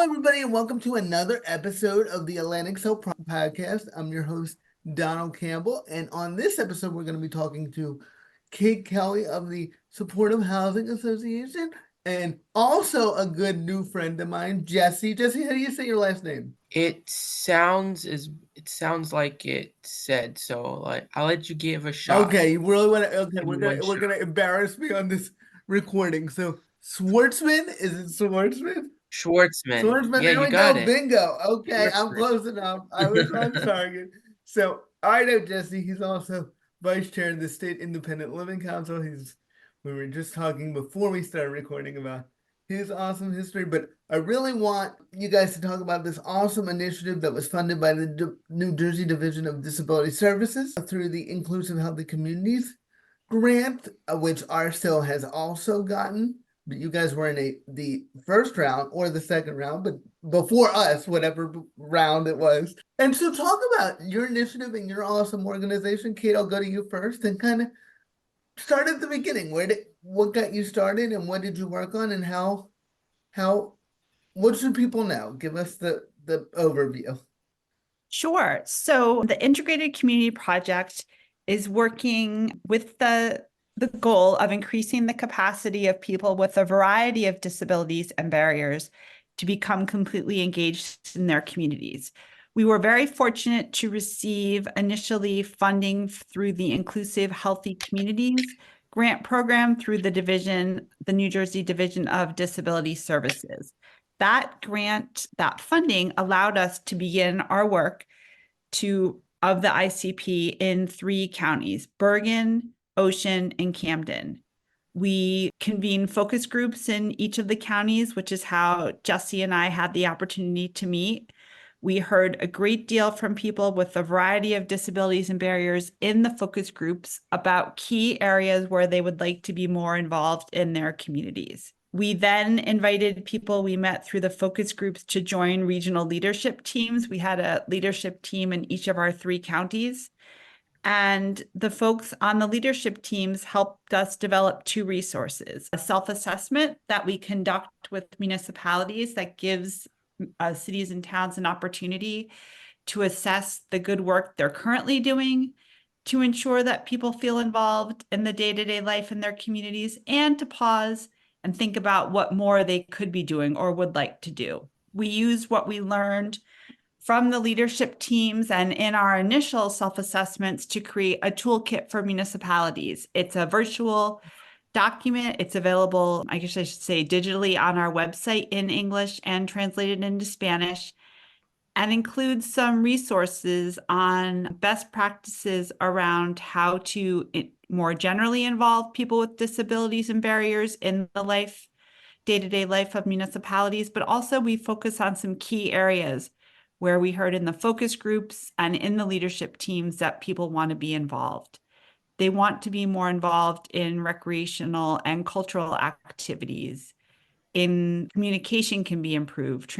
everybody, and welcome to another episode of the Atlantic Soul Podcast. I'm your host, Donald Campbell, and on this episode, we're going to be talking to Kate Kelly of the Supportive Housing Association, and also a good new friend of mine, Jesse. Jesse, how do you say your last name? It sounds like it said, so like I'll let you give a shot. Okay, you really want to? Okay, Give we're me gonna one we're shot. gonna embarrass me on this recording. So, Schwartzman, is it Schwartzman? Schwartzman. Schwartzman, Yeah, there you we got go. it. Bingo. Okay, I'm Schwartzman. close enough. I was on target. So I know Jesse. He's also vice chair of the State Independent Living Council. We were just talking before we started recording about his awesome history, but I really want you guys to talk about this awesome initiative that was funded by the New Jersey Division of Disability Services through the Inclusive Healthy Communities grant, which RSTIL has also gotten. But you guys were in the first round or the second round, but before us, whatever round it was. And so, talk about your initiative and your awesome organization. Kate, I'll go to you first and kind of start at the beginning. What got you started, and what did you work on, and how what should people know? Give us the overview. Sure. So the Integrated Community Project is working with the goal of increasing the capacity of people with a variety of disabilities and barriers to become completely engaged in their communities. We were very fortunate to receive initially funding through the Inclusive Healthy Communities grant program through the New Jersey Division of Disability Services. That grant, that funding allowed us to begin our work of the ICP in 3 counties, Bergen, Ocean, and Camden. We convened focus groups in each of the counties, which is how Jesse and I had the opportunity to meet. We heard a great deal from people with a variety of disabilities and barriers in the focus groups about key areas where they would like to be more involved in their communities. We then invited people we met through the focus groups to join regional leadership teams. We had a leadership team in each of our 3 counties. And the folks on the leadership teams helped us develop 2 resources: a self-assessment that we conduct with municipalities that gives cities and towns an opportunity to assess the good work they're currently doing to ensure that people feel involved in the day-to-day life in their communities, and to pause and think about what more they could be doing or would like to do. We use what we learned from the leadership teams and in our initial self-assessments to create a toolkit for municipalities. It's a virtual document. It's available, I guess I should say, digitally on our website in English and translated into Spanish, and includes some resources on best practices around how to more generally involve people with disabilities and barriers in the day-to-day life of municipalities. But also we focus on some key areas where we heard in the focus groups and in the leadership teams that people want to be involved. They want to be more involved in recreational and cultural activities. In communication can be improved.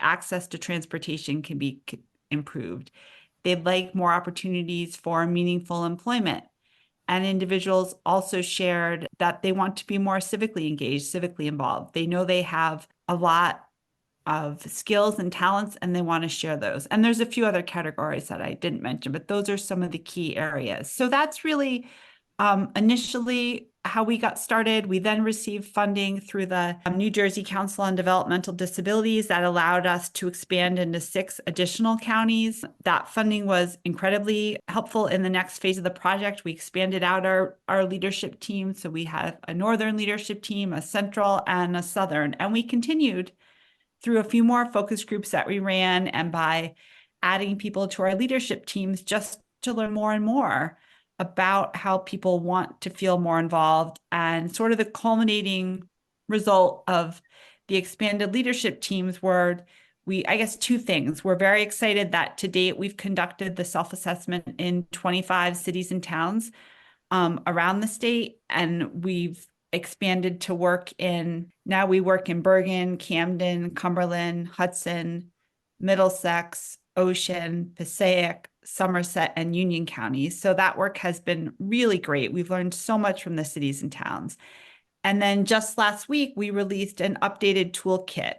Access to transportation can be improved. They'd like more opportunities for meaningful employment. And individuals also shared that they want to be more civically engaged, civically involved. They know they have a lot of skills and talents, and they want to share those. And there's a few other categories that I didn't mention, but those are some of the key areas. So that's really initially how we got started. We then received funding through the New Jersey Council on Developmental Disabilities that allowed us to expand into 6 additional counties. That funding was incredibly helpful in the next phase of the project. We expanded out our leadership team. So we have a northern leadership team, a central, and a southern. And we continued through a few more focus groups that we ran, and by adding people to our leadership teams just to learn more and more about how people want to feel more involved. And sort of the culminating result of the expanded leadership teams were I guess 2 things. We're very excited that to date we've conducted the self-assessment in 25 cities and towns around the state, and we've expanded to now we work in Bergen, Camden, Cumberland, Hudson, Middlesex, Ocean, Passaic, Somerset, and Union counties. So that work has been really great. We've learned so much from the cities and towns. And then just last week, we released an updated toolkit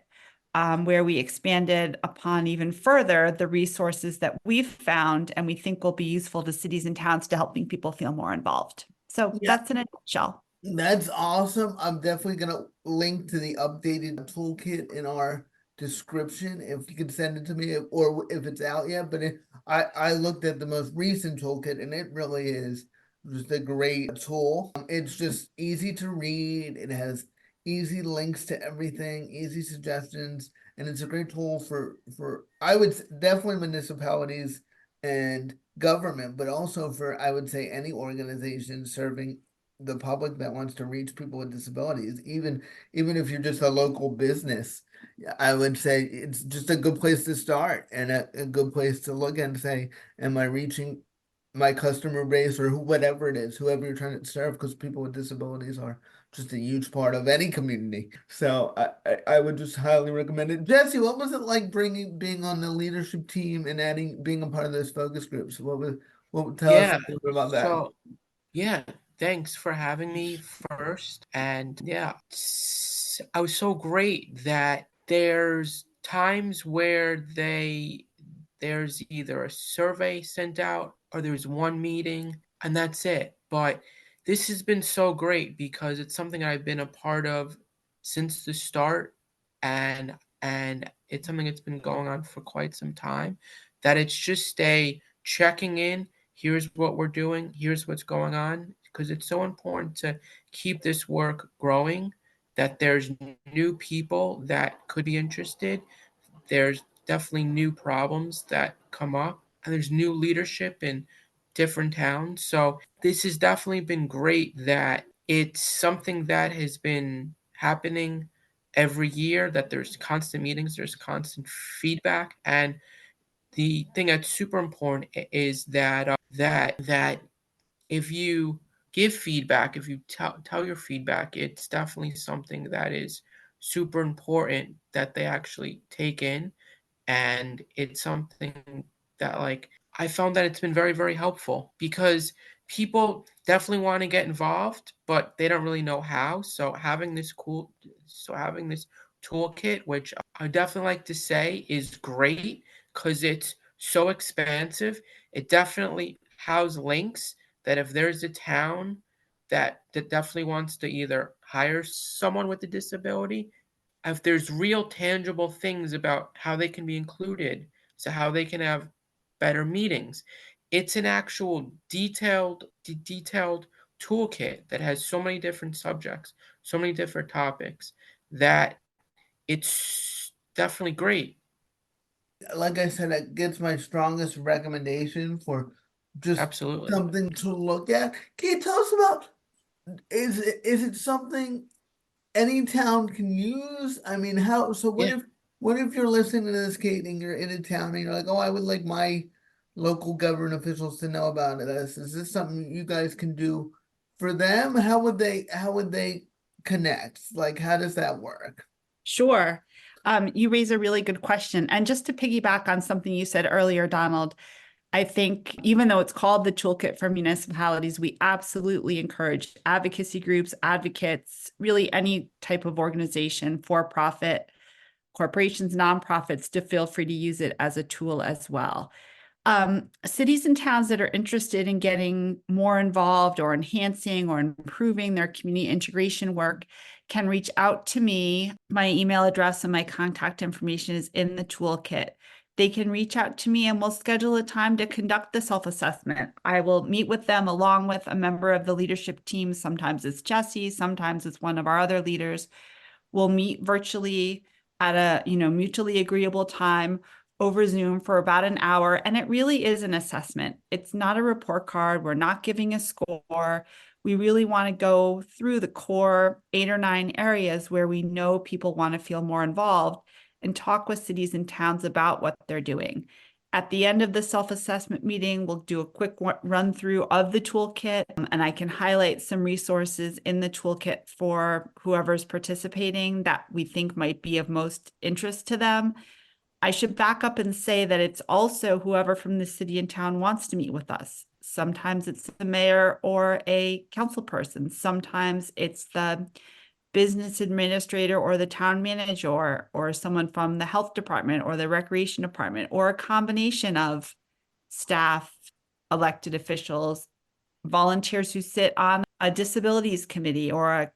where we expanded upon even further the resources that we've found and we think will be useful to cities and towns to helping people feel more involved. So Yeah, that's in a nutshell. that's awesome. I'm definitely gonna link to the updated toolkit in our description if you could send it to me, or if it's out yet. But I looked at the most recent toolkit and it really is just a great tool. It's just easy to read. It has easy links to everything, easy suggestions, and it's a great tool for I would definitely municipalities and government, but also for I would say any organization serving the public that wants to reach people with disabilities, even if you're just a local business. I would say it's just a good place to start and a good place to look and say, am I reaching my customer base or whatever it is, whoever you're trying to serve, because people with disabilities are just a huge part of any community. So I would just highly recommend it. Jesse, what was it like being on the leadership team and being a part of those focus groups? What tell us a Yeah. little bit about that? So, yeah, thanks for having me first. And yeah, I was so great that there's times where there's either a survey sent out or there's one meeting and that's it. But this has been so great because it's something I've been a part of since the start, and it's something that's been going on for quite some time, that it's just a checking in. Here's what we're doing, here's what's going on, because it's so important to keep this work growing, that there's new people that could be interested. There's definitely new problems that come up, and there's new leadership in different towns. So this has definitely been great that it's something that has been happening every year, that there's constant meetings, there's constant feedback. And the thing that's super important is that if you give feedback, if you tell your feedback, it's definitely something that is super important that they actually take in. And it's something that, like, I found that it's been very, very helpful because people definitely want to get involved, but they don't really know how. So having this toolkit, which I definitely like to say is great because it's so expansive. It definitely has links that if there's a town that definitely wants to either hire someone with a disability, if there's real tangible things about how they can be included, so how they can have better meetings. It's an actual detailed toolkit that has so many different subjects, so many different topics, that it's definitely great. Like I said, it gets my strongest recommendation for just Absolutely. something to look at. Can you tell us about, is it something any town can use? I mean, how, so Yeah. what if you're listening to this, Kate, and you're in a town and you're like, oh, I would like my local government officials to know about this. Is this something you guys can do for them? How would they connect? Like, how does that work? Sure. You raise a really good question. And just to piggyback on something you said earlier, Donald, I think even though it's called the Toolkit for Municipalities, we absolutely encourage advocacy groups, advocates, really any type of organization, for profit, corporations, nonprofits, to feel free to use it as a tool as well. Cities and towns that are interested in getting more involved or enhancing or improving their community integration work can reach out to me. My email address and my contact information is in the toolkit. They can reach out to me and we'll schedule a time to conduct the self-assessment. I will meet with them along with a member of the leadership team. Sometimes it's Jesse, sometimes it's one of our other leaders. We'll meet virtually at a, mutually agreeable time over Zoom for about an hour. And it really is an assessment. It's not a report card. We're not giving a score. We really want to go through the core 8 or 9 areas where we know people want to feel more involved and talk with cities and towns about what they're doing. At the end of the self-assessment meeting, we'll do a quick run through of the toolkit, and I can highlight some resources in the toolkit for whoever's participating that we think might be of most interest to them. I should back up and say that it's also whoever from the city and town wants to meet with us. Sometimes it's the mayor or a council person. Sometimes it's the business administrator or the town manager or someone from the health department or the recreation department or a combination of staff, elected officials, volunteers who sit on a disabilities committee or a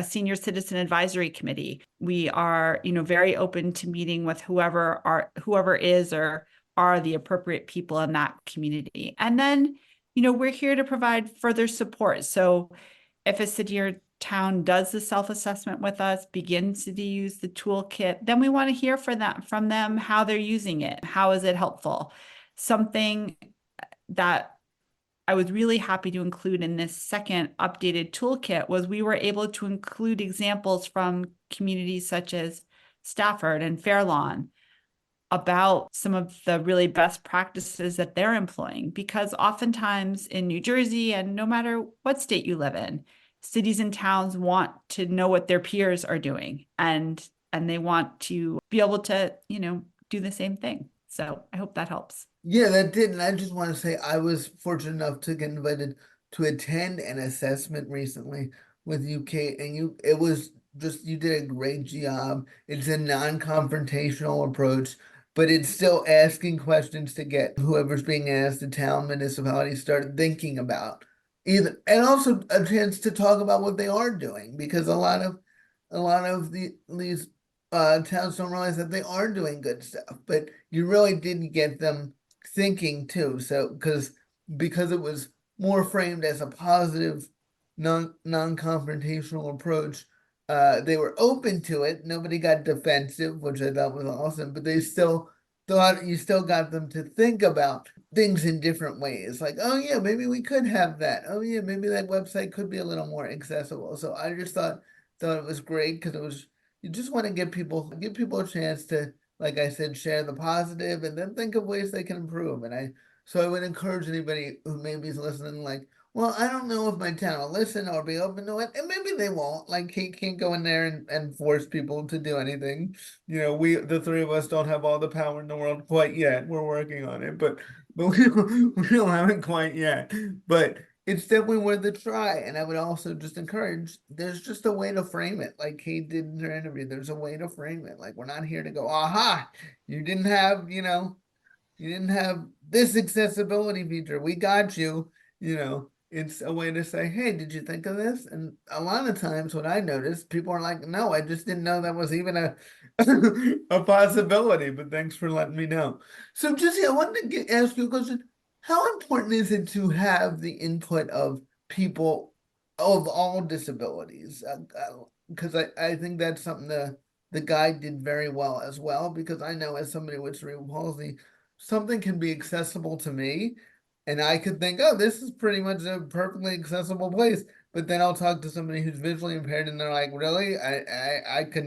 senior citizen advisory committee. We are, very open to meeting with whoever is or are the appropriate people in that community. And then, we're here to provide further support. So if a city or town does the self-assessment with us, begins to use the toolkit, then we want to hear from them how they're using it. How is it helpful? Something that I was really happy to include in this second updated toolkit was we were able to include examples from communities such as Stafford and Fairlawn about some of the really best practices that they're employing, because oftentimes in New Jersey, and no matter what state you live in, cities and towns want to know what their peers are doing, and they want to be able to, do the same thing. So I hope that helps. Yeah, that did. And I just want to say I was fortunate enough to get invited to attend an assessment recently with you, Kate, and it was just, you did a great job. It's a non-confrontational approach, but it's still asking questions to get whoever's being asked, the town, municipality, start thinking about either, and also a chance to talk about what they are doing, because a lot of these towns don't realize that they are doing good stuff, but you really did get them thinking too. So because it was more framed as a positive, non-confrontational approach, they were open to it. Nobody got defensive, which I thought was awesome. But they still thought, you still got them to think about things in different ways. Like, oh yeah, maybe we could have that. Oh yeah, maybe that website could be a little more accessible. So I just thought it was great, because it was, you just want to give people a chance to, like I said, share the positive and then think of ways they can improve. So I would encourage anybody who maybe is listening, like, well, I don't know if my town will listen or be open to it, and maybe they won't. Like, he can't go in there and force people to do anything. The three of us don't have all the power in the world quite yet. We're working on it, but we don't have it quite yet. But it's definitely worth a try. And I would also just encourage, there's just a way to frame it. Like Kate did in her interview, there's a way to frame it. Like, we're not here to go, aha, you didn't have, this accessibility feature. We got you. It's a way to say, hey, did you think of this? And a lot of times what I noticed, people are like, no, I just didn't know that was even a a possibility, but thanks for letting me know. So Jesse, I wanted to ask you a question. How important is it to have the input of people of all disabilities? Because I think that's something the guide did very well as well, because I know, as somebody with cerebral palsy, something can be accessible to me, and I could think, oh, this is pretty much a perfectly accessible place. But then I'll talk to somebody who's visually impaired, and they're like, really? I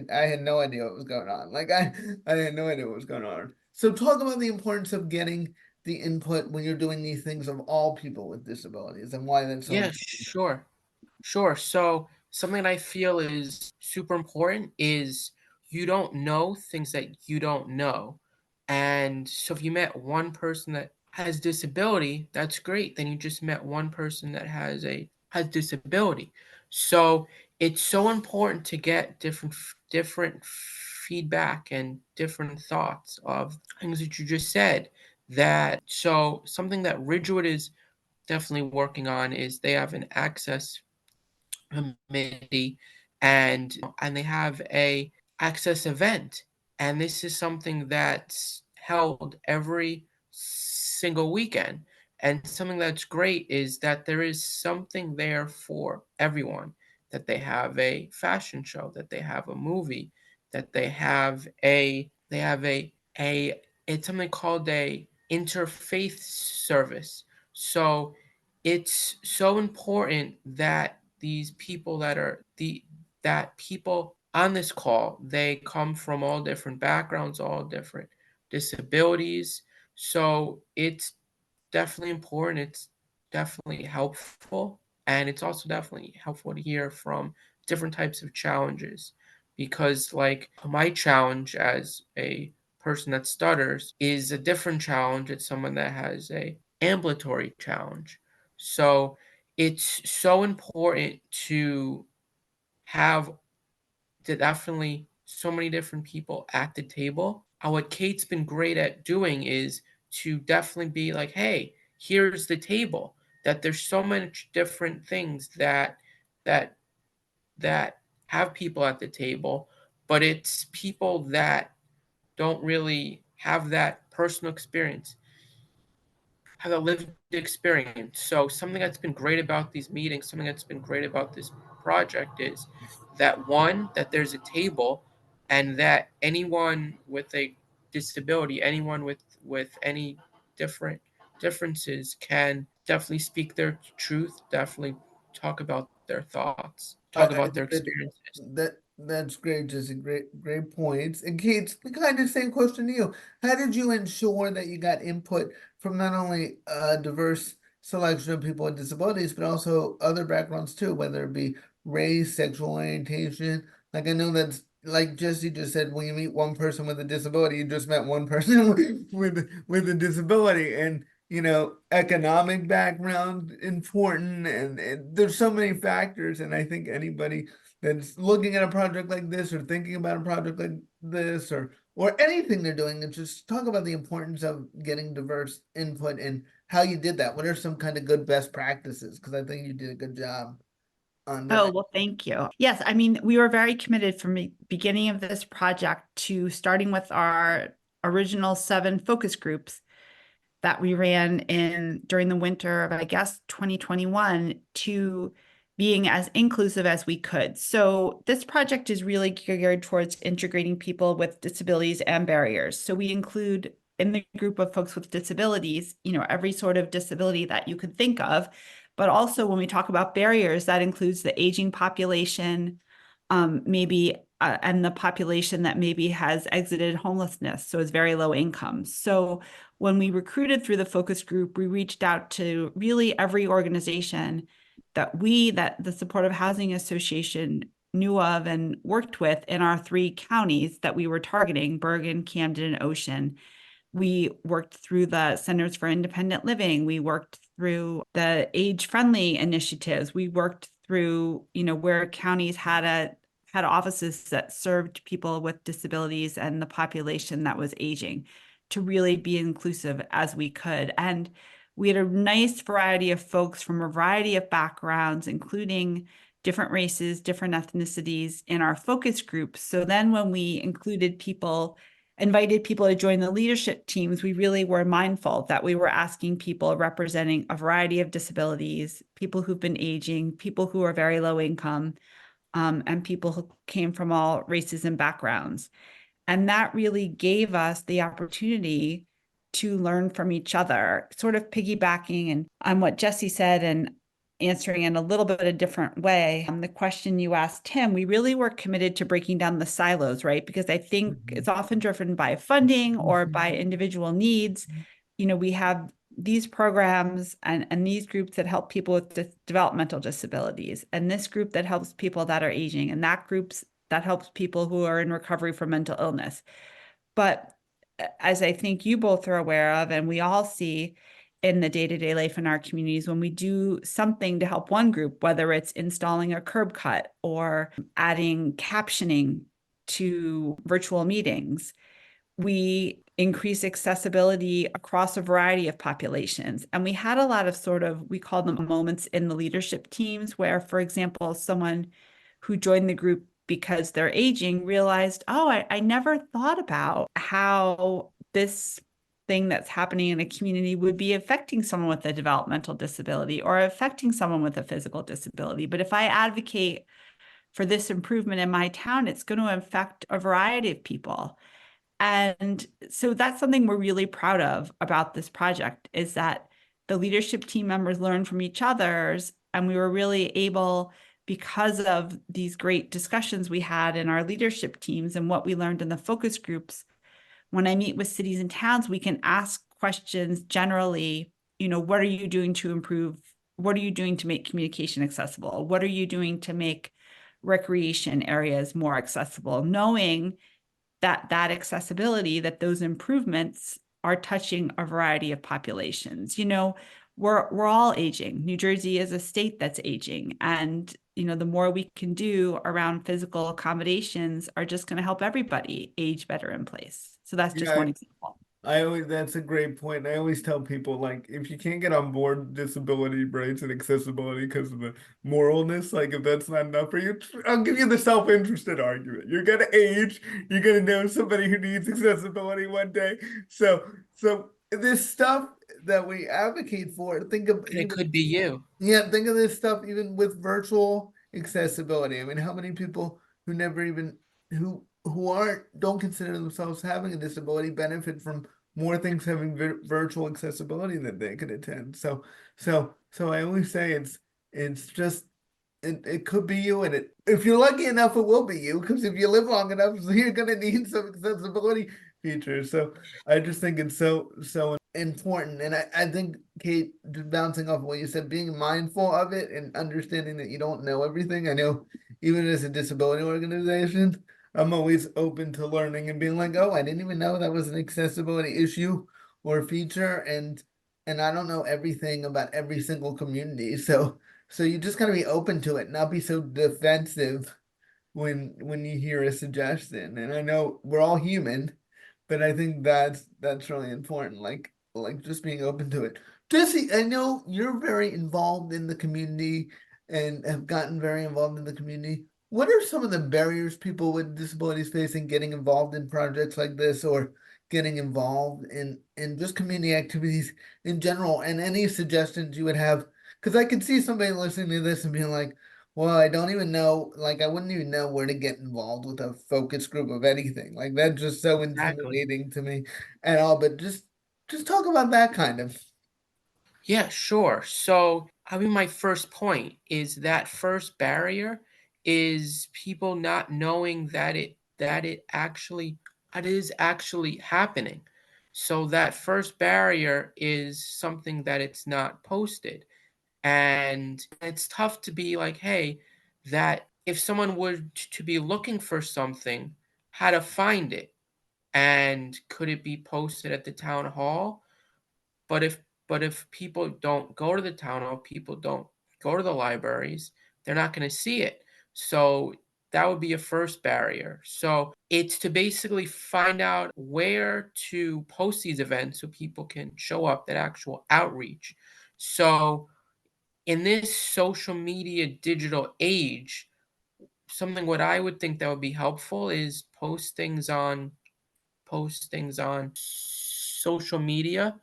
had no idea what was going on. Like, I had no idea what was going on. So talk about the importance of getting the input when you're doing these things of all people with disabilities, and why that's so Yeah, important. sure. So something that I feel is super important is you don't know things that you don't know. And so if you met one person that has disability, that's great. Then you just met one person that has disability. So it's so important to get different feedback and different thoughts of things that you just said. That so something that Ridgewood is definitely working on is they have an access committee, and they have a access event, and this is something that's held every single weekend. And something that's great is that there is something there for everyone, that they have a fashion show, that they have a movie, that they have a it's something called a interfaith service. So it's so important that these people that people on this call, they come from all different backgrounds, all different disabilities. So it's definitely important. It's definitely helpful. And it's also definitely helpful to hear from different types of challenges. Because, like, my challenge as a person that stutters is a different challenge at someone that has a ambulatory challenge. So it's so important to have definitely so many different people at the table. And what Kate's been great at doing is to definitely be like, hey, here's the table. That there's so much different things that that have people at the table, but it's people that don't really have that personal experience, have a lived experience. So something that's been great about these meetings, something that's been great about this project is that one, that there's a table, and that anyone with a disability, anyone with any different differences can definitely speak their truth, definitely talk about their thoughts, talk I about their think that experiences. that's great, Jesse. Great points. And Kate, the kind of same question to you. How did you ensure that you got input from not only a diverse selection of people with disabilities, but also other backgrounds too, whether it be race, sexual orientation? Like I know that's like Jesse just said, when you meet one person with a disability, you just met one person with a disability. And economic background important, and there's so many factors. And I think anybody that's looking at a project like this or thinking about a project like this or anything they're doing, and just talk about the importance of getting diverse input and how you did that. What are some kind of good best practices? Because I think you did a good job on Oh, that. well, thank you. Yes, I mean, we were very committed from the beginning of this project to starting with our original 7 focus groups that we ran in during the winter of, I guess, 2021 to being as inclusive as we could. So this project is really geared towards integrating people with disabilities and barriers. So we include in the group of folks with disabilities, every sort of disability that you could think of. But also when we talk about barriers, that includes the aging population, maybe and the population that maybe has exited homelessness, so is very low income. So when we recruited through the focus group, we reached out to really every organization that the Supportive Housing Association knew of and worked with in our 3 counties that we were targeting, Bergen, Camden, and Ocean. We worked through the Centers for Independent Living. We worked through the age-friendly initiatives. We worked through, where counties had offices that served people with disabilities and the population that was aging to really be inclusive as we could. And we had a nice variety of folks from a variety of backgrounds, including different races, different ethnicities in our focus groups. So then when we invited people to join the leadership teams, we really were mindful that we were asking people representing a variety of disabilities, people who've been aging, people who are very low income, and people who came from all races and backgrounds. And that really gave us the opportunity to learn from each other, sort of piggybacking and on what Jesse said and answering in a little bit a different way. The question you asked him, we really were committed to breaking down the silos, right? Because I think it's often driven by funding or by individual needs. We have these programs and these groups that help people with developmental disabilities, and this group that helps people that are aging, and that groups that helps people who are in recovery from mental illness. But as I think you both are aware of, and we all see in the day-to-day life in our communities, when we do something to help one group, whether it's installing a curb cut or adding captioning to virtual meetings, we increase accessibility across a variety of populations. And we had a lot of we call them moments in the leadership teams where, for example, someone who joined the group because they're aging realized, oh, I never thought about how this thing that's happening in a community would be affecting someone with a developmental disability or affecting someone with a physical disability. But if I advocate for this improvement in my town, it's going to affect a variety of people. And so that's something we're really proud of about this project, is that the leadership team members learn from each other's, and we were really able, because of these great discussions we had in our leadership teams and what we learned in the focus groups. When I meet with cities and towns, we can ask questions generally, what are you doing to improve? What are you doing to make communication accessible? What are you doing to make recreation areas more accessible? Knowing that accessibility, that those improvements are touching a variety of populations. we're all aging. New Jersey is a state that's aging, and the more we can do around physical accommodations are just going to help everybody age better in place. So that's just Yeah, one example. that's a great point. I always tell people, like, if you can't get on board disability rights and accessibility because of the moralness, like if that's not enough for you, I'll give you the self-interested argument. You're gonna age, you're gonna know somebody who needs accessibility one day. So this stuff that we advocate for, think of And it even could be you. yeah, think of this stuff even with virtual accessibility. I mean, how many people who never even who aren't don't consider themselves having a disability benefit from more things having virtual accessibility that they could attend. So I always say it's just it could be you, and if you're lucky enough, it will be you. Because if you live long enough, you're gonna need some accessibility features. So I just think it's so important, and I think Kate, just bouncing off what you said, being mindful of it and understanding that you don't know everything. I know even as a disability organization, I'm always open to learning and being like, oh, I didn't even know that was an accessibility issue or feature, and I don't know everything about every single community. So you just gotta be open to it, not be so defensive when you hear a suggestion. And I know we're all human, but I think that's really important. Like just being open to it. Jesse, I know you're very involved in the community and have gotten very involved in the community. What are some of the barriers people with disabilities face in getting involved in projects like this or getting involved in just community activities in general? And any suggestions you would have? Because I could see somebody listening to this and being like, well, I don't even know, like, I wouldn't even know where to get involved with a focus group of anything. Like, that's just so Exactly. intimidating to me and all. But just talk about that kind of. Yeah, sure. So, I mean, my first point is that first barrier is people not knowing that it is actually happening. So that first barrier is something that it's not posted. And it's tough to be like, hey, that if someone were to be looking for something, how to find it, and could it be posted at the town hall? But if people don't go to the town hall, people don't go to the libraries, they're not going to see it. So that would be a first barrier. So it's to basically find out where to post these events so people can show up, that actual outreach. So in this social media digital age, something what I would think that would be helpful is postings on social media.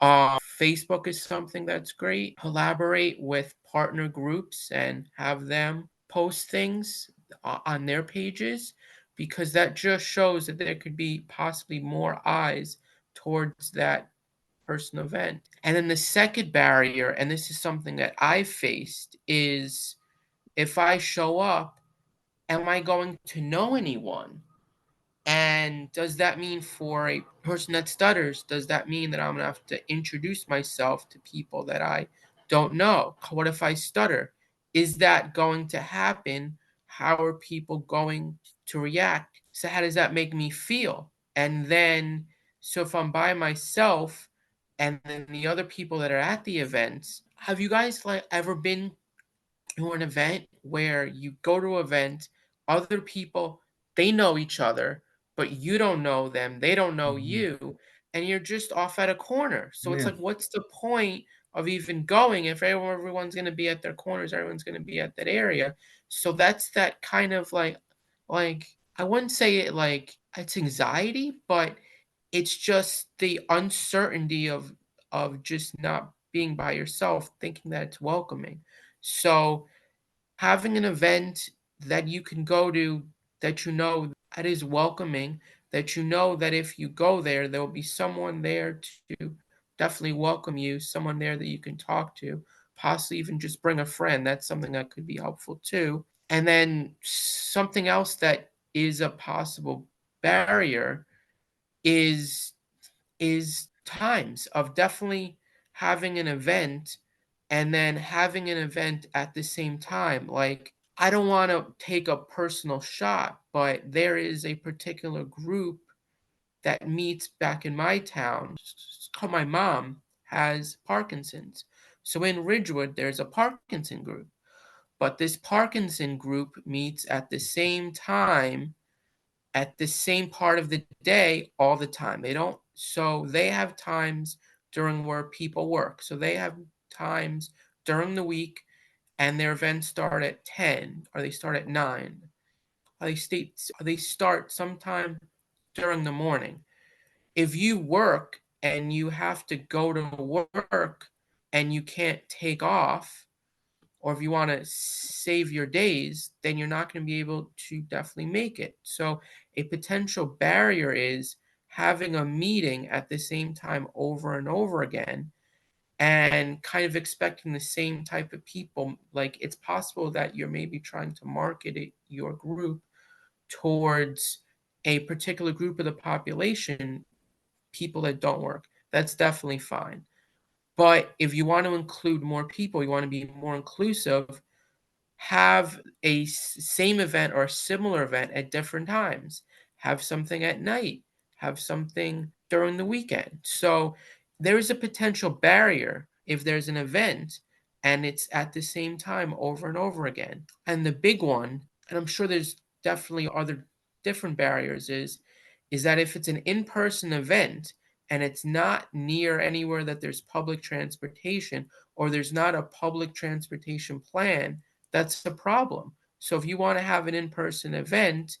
Facebook is something that's great. Collaborate with partner groups and have them post things on their pages, because that just shows that there could be possibly more eyes towards that person event. And then the second barrier, and this is something that I've faced, is if I show up, am I going to know anyone? And does that mean for a person that stutters, does that mean that I'm gonna have to introduce myself to people that I don't know? What if I stutter? Is that going to happen? How are people going to react? So how does that make me feel? And then, so if I'm by myself and then the other people that are at the events, have you guys like ever been to an event where you go to an event, other people, they know each other, but you don't know them, they don't know Mhm. you, and you're just off at a corner. So it's Yeah. like, what's the point of even going if everyone's going to be at their corners, everyone's going to be at that area? So that's that kind of like I wouldn't say it like it's anxiety, but it's just the uncertainty of just not being by yourself, thinking that it's welcoming. So having an event that you can go to, that you know that is welcoming, that you know that if you go there, there will be someone there to definitely welcome you, someone there that you can talk to, possibly even just bring a friend. That's something that could be helpful too. And then something else that is a possible barrier is times of definitely having an event and then having an event at the same time. Like, I don't want to take a personal shot, but there is a particular group that meets back in my town. My mom has Parkinson's. So in Ridgewood, there's a Parkinson group, but this Parkinson group meets at the same time, at the same part of the day all the time. So they have times during where people work. So they have times during the week, and their events start at 10 or they start at 9. They start sometime during the morning. If you work and you have to go to work and you can't take off, or if you want to save your days, then you're not going to be able to definitely make it. So a potential barrier is having a meeting at the same time over and over again and kind of expecting the same type of people. Like, it's possible that you're maybe trying to market your group towards a particular group of the population, people that don't work. That's definitely fine. But if you want to include more people, you want to be more inclusive, have a same event or a similar event at different times. Have something at night, have something during the weekend. So there is a potential barrier if there's an event and it's at the same time over and over again. And the big one, and I'm sure there's definitely other different barriers, is that if it's an in-person event and it's not near anywhere that there's public transportation, or there's not a public transportation plan, that's the problem. So if you want to have an in-person event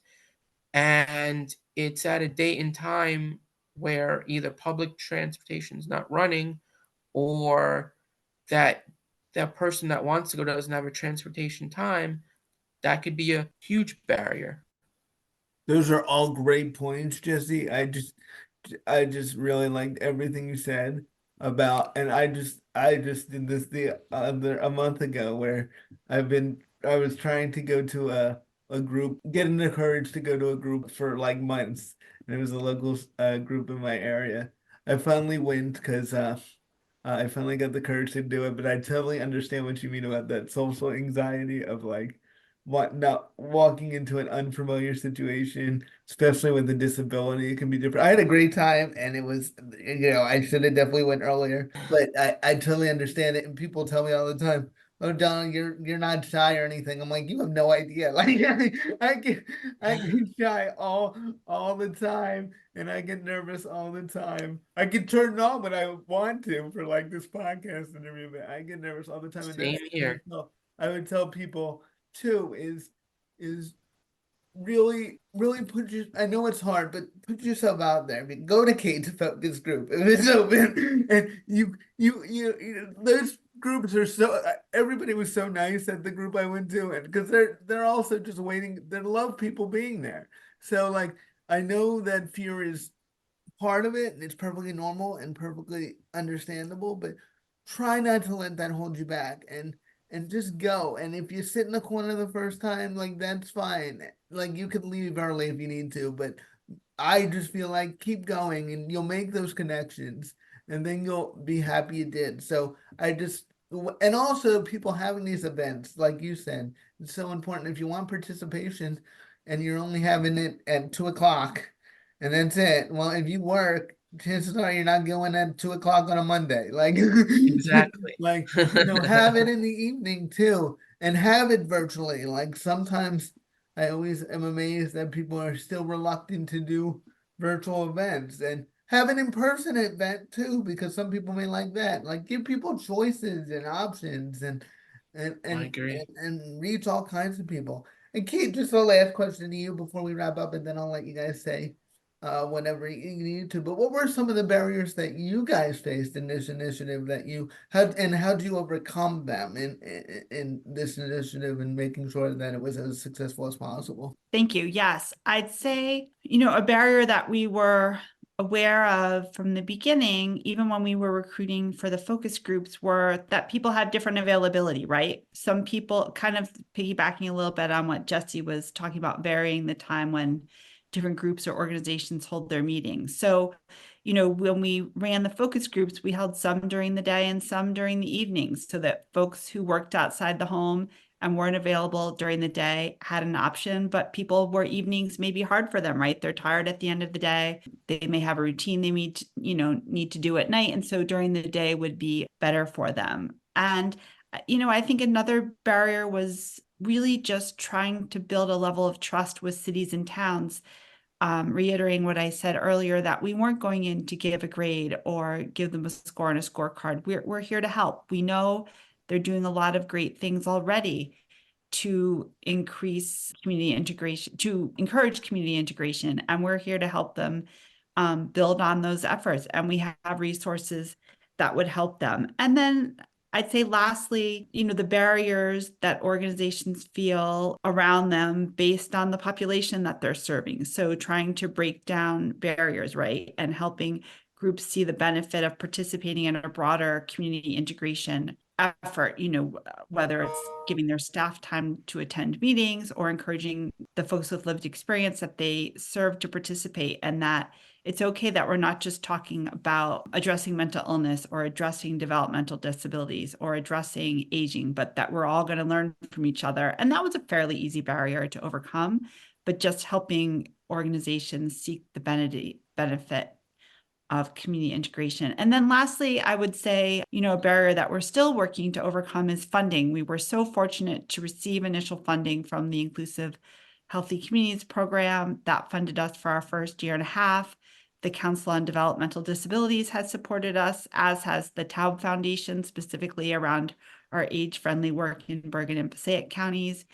and it's at a date and time where either public transportation is not running, or that person that wants to go doesn't have a transportation time, that could be a huge barrier. Those are all great points, Jesse. I just really liked everything you said about, and I just did this a month ago where I was trying to go to a group, getting the courage to go to a group for like months, and it was a local group in my area. I finally went because I finally got the courage to do it, but I totally understand what you mean about that social anxiety of like what not walking into an unfamiliar situation, especially with a disability. It can be different. I had a great time and it was, I should have definitely went earlier, but I totally understand it. And people tell me all the time, "Oh, Don, you're not shy or anything." I'm like, you have no idea. Like I get shy all the time, and I get nervous all the time. I get turned on when I want to for like this podcast and everything. I get nervous all the time, and Same that's here. I would tell people too is really put your, I know it's hard, but put yourself out there. I mean, go to Kate's focus group if it's open, and those groups are so, everybody was so nice at the group I went to, and because they're also just waiting, they love people being there. So like I know that fear is part of it, and it's perfectly normal and perfectly understandable, but try not to let that hold you back, and just go. And if you sit in the corner the first time, like that's fine. Like you could leave early if you need to, but I just feel like keep going and you'll make those connections and then you'll be happy you did. So and also people having these events, like you said, it's so important. If you want participation and you're only having it at 2 o'clock and that's it. Well, if you work, chances are you're not going at 2 o'clock on a Monday. Like, Exactly. have it in the evening too and have it virtually. Like sometimes I always am amazed that people are still reluctant to do virtual events and have an in-person event too, because some people may like that. Like give people choices and options and I and agree. and reach all kinds of people. And Kate, just a last question to you before we wrap up, and then I'll let you guys say whenever you need to. But what were some of the barriers that you guys faced in this initiative that you had, and how do you overcome them in this initiative and making sure that it was as successful as possible? Thank you. Yes, I'd say, a barrier that we were aware of from the beginning, even when we were recruiting for the focus groups, were that people had different availability, right? Some people, kind of piggybacking a little bit on what Jesse was talking about, varying the time when different groups or organizations hold their meetings. So, when we ran the focus groups, we held some during the day and some during the evenings so that folks who worked outside the home and weren't available during the day had an option, but people were evenings may be hard for them, right? They're tired at the end of the day. They may have a routine they need to do at night. And so during the day would be better for them. And, I think another barrier was really just trying to build a level of trust with cities and towns, reiterating what I said earlier, that we weren't going in to give a grade or give them a score on a scorecard. We're here to help. We know they're doing a lot of great things already to increase community integration, to encourage community integration, and we're here to help them build on those efforts. And we have resources that would help them. And then I'd say lastly, the barriers that organizations feel around them based on the population that they're serving. So trying to break down barriers, right? And helping groups see the benefit of participating in a broader community integration effort, whether it's giving their staff time to attend meetings or encouraging the folks with lived experience that they serve to participate, and that it's okay that we're not just talking about addressing mental illness or addressing developmental disabilities or addressing aging, but that we're all going to learn from each other. And that was a fairly easy barrier to overcome, but just helping organizations seek the benefit of community integration. And then lastly, I would say, a barrier that we're still working to overcome is funding. We were so fortunate to receive initial funding from the Inclusive Healthy Communities program that funded us for our first year and a half. The Council on Developmental Disabilities has supported us, as has the Taub Foundation, specifically around our age-friendly work in Bergen and Passaic counties.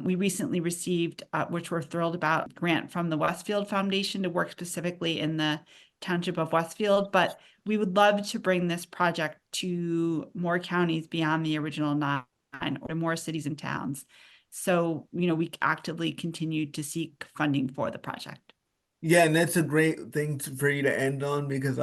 We recently received, which we're thrilled about, a grant from the Westfield Foundation to work specifically in the township of Westfield, but we would love to bring this project to more counties beyond the original 9, or more cities and towns. So, we actively continue to seek funding for the project. Yeah, and that's a great thing for you to end on, because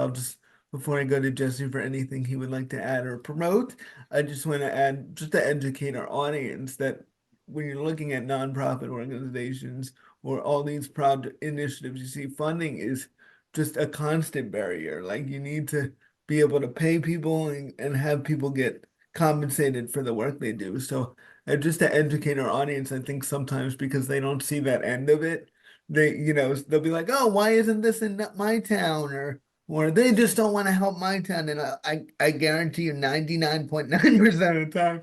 before I go to Jesse for anything he would like to add or promote, I just want to add, just to educate our audience, that when you're looking at nonprofit organizations or all these project initiatives, you see funding is just a constant barrier. Like, you need to be able to pay people and have people get compensated for the work they do. So, just to educate our audience, I think sometimes because they don't see that end of it, they'll be like, oh, why isn't this in my town? Or they just don't want to help my town. And I guarantee you 99.9% of the time,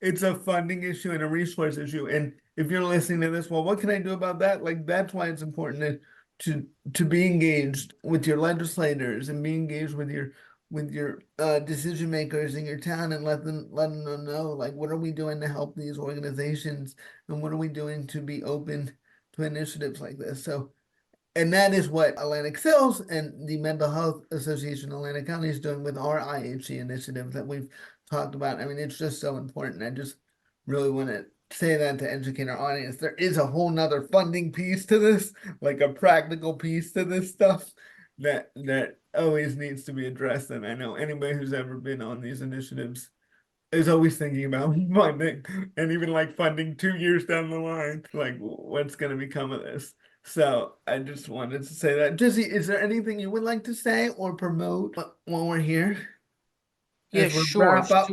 it's a funding issue and a resource issue. And if you're listening to this, well, what can I do about that? Like, that's why it's important to be engaged with your legislators and be engaged with your decision makers in your town, and letting them know, like, what are we doing to help these organizations, and what are we doing to be open to initiatives like this. So, and that is what Atlantic Hills and the Mental Health Association of Atlantic County is doing with our IHC initiative that we've talked about. I mean, it's just so important. I just really want to say that to educate our audience. There is a whole nother funding piece to this, like a practical piece to this stuff that always needs to be addressed. And I know anybody who's ever been on these initiatives is always thinking about funding, and even like funding 2 years down the line, like, what's going to become of this. So I just wanted to say that. Jesse, is there anything you would like to say or promote while we're here Yeah, as we sure. wrap up?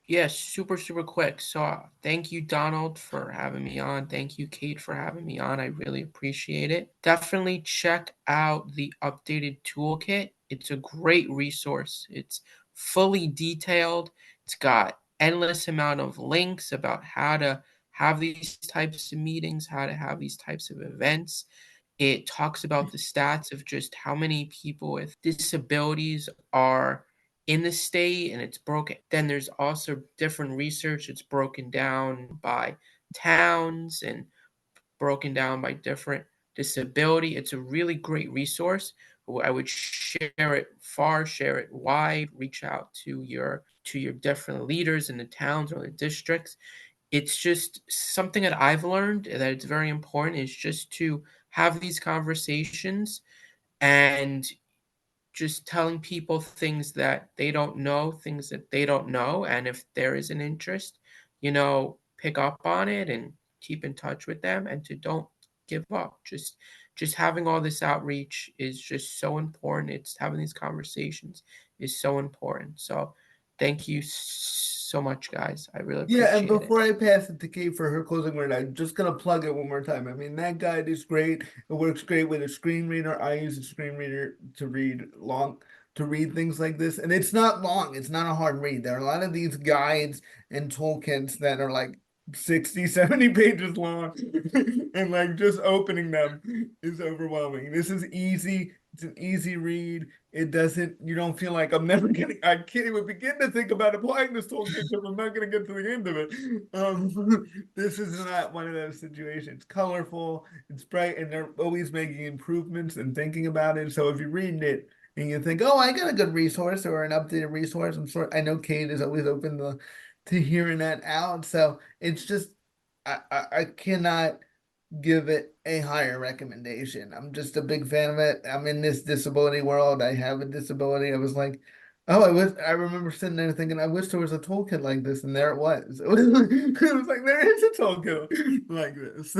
Yes, super, super quick. So, thank you, Donald, for having me on. Thank you, Kate, for having me on. I really appreciate it. Definitely check out the updated toolkit. It's a great resource. It's fully detailed. It's got endless amount of links about how to have these types of meetings, how to have these types of events. It talks about the stats of just how many people with disabilities are in the state, and it's broken. Then there's also different research. It's broken down by towns and broken down by different disability. It's a really great resource. I would share it far, share it wide, reach out to your different leaders in the towns or the districts. It's just something that I've learned that it's very important is just to have these conversations and just telling people things that they don't know, things that they don't know. And if there is an interest, pick up on it and keep in touch with them and to don't give up. Just having all this outreach is just so important. It's having these conversations is so important. So thank you so much, guys. I really Yeah, and appreciate it. before I pass it to Kate for her closing word, I'm just gonna plug it one more time. I mean, that guide is great. It works great with a screen reader. I use a screen reader to read to read things like this. And it's not long, it's not a hard read. There are a lot of these guides and toolkits that are like 60, 70 pages long, and like just opening them is overwhelming. This is easy, it's an easy read. It doesn't, you don't feel like I can't even begin to think about applying this toolkit because I'm not going to get to the end of it. This is not one of those situations. It's colorful, it's bright, and they're always making improvements and thinking about it. So if you're reading it and you think, oh, I got a good resource or an updated resource, I know Kate is always open to hearing that out. So it's just, I cannot give it a higher recommendation. I'm just a big fan of it. I'm in this disability world. I have a disability. I was like, oh, I remember sitting there thinking, I wish there was a toolkit like this, and there it was. It was like there is a toolkit like this.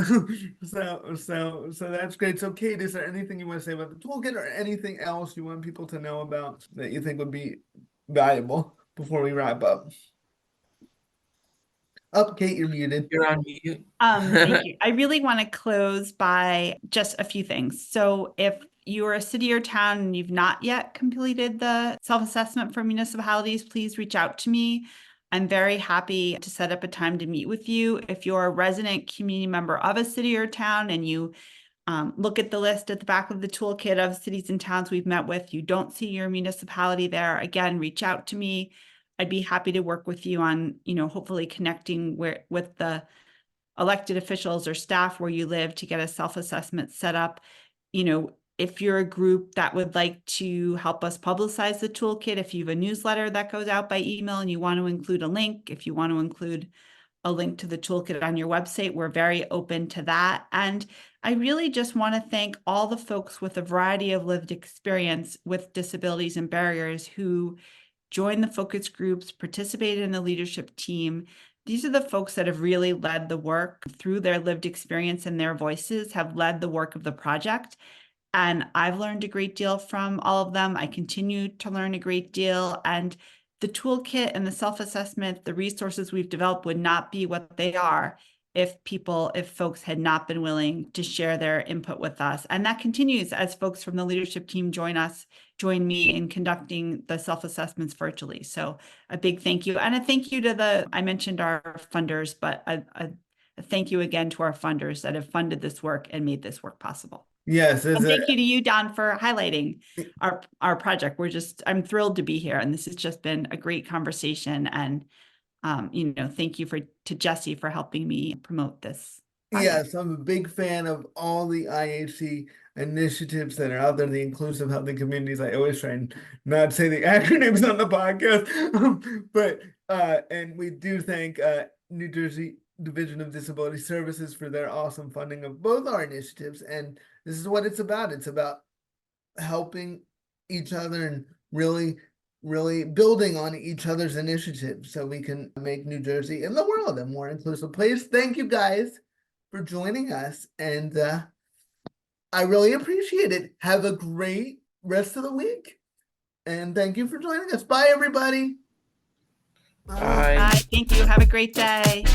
So that's great. So Kate, is there anything you want to say about the toolkit or anything else you want people to know about that you think would be valuable before we wrap up? Oh, Kate, you're muted. You're on mute. Thank you. I really want to close by just a few things. So if you're a city or town and you've not yet completed the self-assessment for municipalities, please reach out to me. I'm very happy to set up a time to meet with you. If you're a resident community member of a city or town and you look at the list at the back of the toolkit of cities and towns we've met with, you don't see your municipality there, again, reach out to me. I'd be happy to work with you on, hopefully connecting with the elected officials or staff where you live to get a self-assessment set up. If you're a group that would like to help us publicize the toolkit, if you have a newsletter that goes out by email and you want to include a link, if you want to include a link to the toolkit on your website, we're very open to that. And I really just want to thank all the folks with a variety of lived experience with disabilities and barriers who joined the focus groups, participated in the leadership team. These are the folks that have really led the work through their lived experience, and their voices have led the work of the project. And I've learned a great deal from all of them. I continue to learn a great deal. And the toolkit and the self-assessment, the resources we've developed would not be what they are if folks had not been willing to share their input with us. And that continues as folks from the leadership team join me in conducting the self-assessments virtually. So a big thank you. And a thank you to I mentioned our funders, but a thank you again to our funders that have funded this work and made this work possible. Yes. And thank you to you, Don, for highlighting our project. I'm thrilled to be here. And this has just been a great conversation. And thank you to Jesse for helping me promote this project. Yes, I'm a big fan of all the IHC initiatives that are out there, the inclusive healthy communities. I always try and not say the acronyms on the podcast, but and we do thank New Jersey Division of Disability Services for their awesome funding of both our initiatives. And this is what it's about. It's about helping each other and really building on each other's initiatives so we can make New Jersey and the world a more inclusive place. Thank you guys for joining us, and I really appreciate it. Have a great rest of the week, and thank you for joining us. Bye, everybody. Bye. Bye. Thank you. Have a great day.